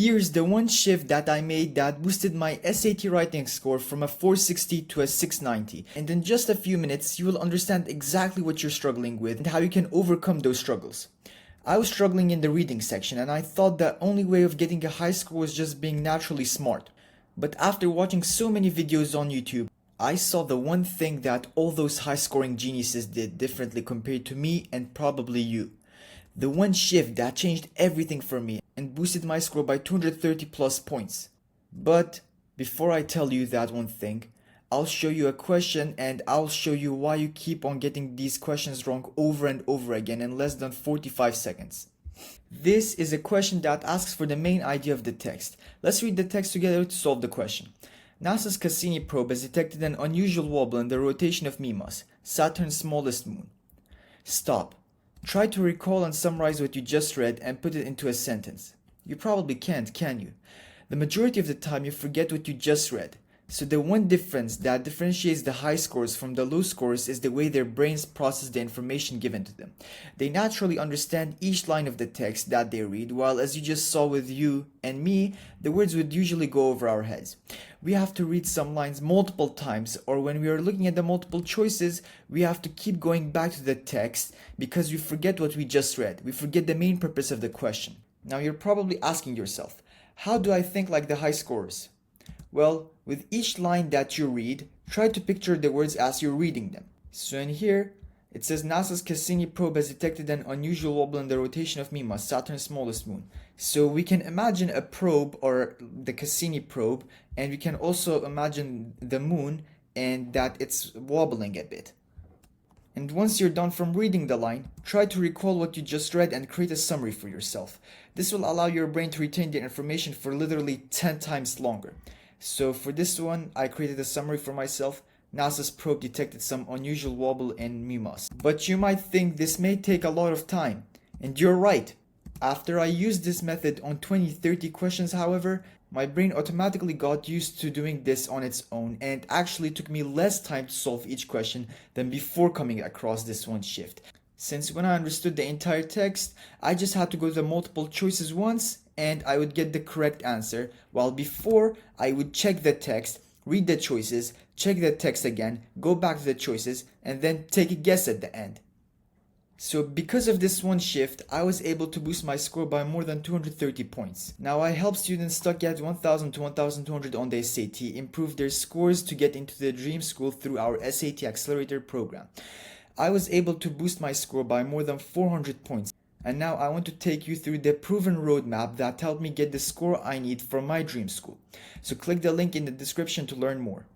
Here's the one shift that I made that boosted my SAT writing score from a 460 to a 690. And in just a few minutes, you will understand exactly what you're struggling with and how you can overcome those struggles. I was struggling in the reading section and I thought the only way of getting a high score was just being naturally smart. But after watching so many videos on YouTube, I saw the one thing that all those high scoring geniuses did differently compared to me and probably you. The one shift that changed everything for me and boosted my score by 230 plus points. But before I tell you that one thing, I'll show you a question and I'll show you why you keep on getting these questions wrong over and over again in less than 45 seconds. This is a question that asks for the main idea of the text. Let's read the text together to solve the question. NASA's Cassini probe has detected an unusual wobble in the rotation of Mimas, Saturn's smallest moon. Stop. Try to recall and summarize what you just read and put it into a sentence. You probably can't, can you? The majority of the time you forget what you just read. So the one difference that differentiates the high scores from the low scores is the way their brains process the information given to them. They naturally understand each line of the text that they read, while as you just saw with you and me, the words would usually go over our heads. We have to read some lines multiple times, or when we are looking at the multiple choices, we have to keep going back to the text because we forget what we just read. We forget the main purpose of the question. Now you're probably asking yourself, how do I think like the high scorers? Well, with each line that you read, try to picture the words as you're reading them. So in here, it says NASA's Cassini probe has detected an unusual wobble in the rotation of Mimas, Saturn's smallest moon. So we can imagine a probe or the Cassini probe, and we can also imagine the moon and that it's wobbling a bit. And once you're done from reading the line, try to recall what you just read and create a summary for yourself. This will allow your brain to retain the information for literally 10 times longer. So for this one, I created a summary for myself. NASA's probe detected some unusual wobble in Mimas. But you might think this may take a lot of time. And you're right. After I used this method on 20-30 questions, however, my brain automatically got used to doing this on its own, and it actually took me less time to solve each question than before coming across this one shift. Since when I understood the entire text, I just had to go to the multiple choices once and I would get the correct answer, while before I would check the text, read the choices, check the text again, go back to the choices, and then take a guess at the end. So because of this one shift, I was able to boost my score by more than 230 points. Now I help students stuck at 1000 to 1200 on the SAT improve their scores to get into the dream school through our SAT Accelerator program. I was able to boost my score by more than 400 points. And now I want to take you through the proven roadmap that helped me get the score I need for my dream school. So click the link in the description to learn more.